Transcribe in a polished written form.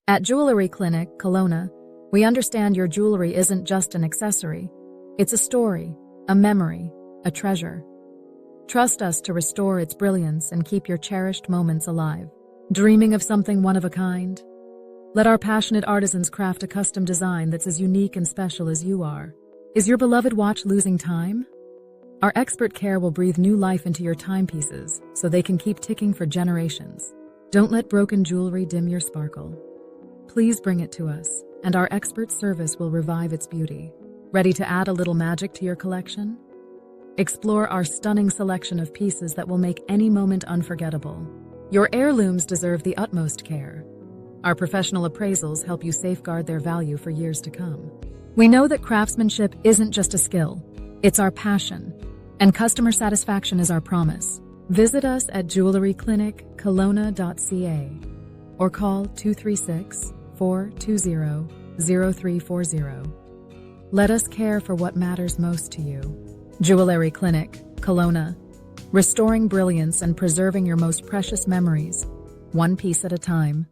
At Jewellery Clinic, Kelowna, we understand your jewelry isn't just an accessory. It's a story, a memory, a treasure. Trust us to restore its brilliance and keep your cherished moments alive. Dreaming of something one of a kind? Let our passionate artisans craft a custom design that's as unique and special as you are. Is your beloved watch losing time? Our expert care will breathe new life into your timepieces so they can keep ticking for generations. Don't let broken jewelry dim your sparkle. Please bring it to us, and our expert service will revive its beauty. Ready to add a little magic to your collection? Explore our stunning selection of pieces that will make any moment unforgettable. Your heirlooms deserve the utmost care. Our professional appraisals help you safeguard their value for years to come. We know that craftsmanship isn't just a skill, it's our passion, and customer satisfaction is our promise. Visit us at jewelleryclinickelowna.ca or call 236-420-0340. Let us care for what matters most to you. Jewellery Clinic, Kelowna, restoring brilliance and preserving your most precious memories, one piece at a time.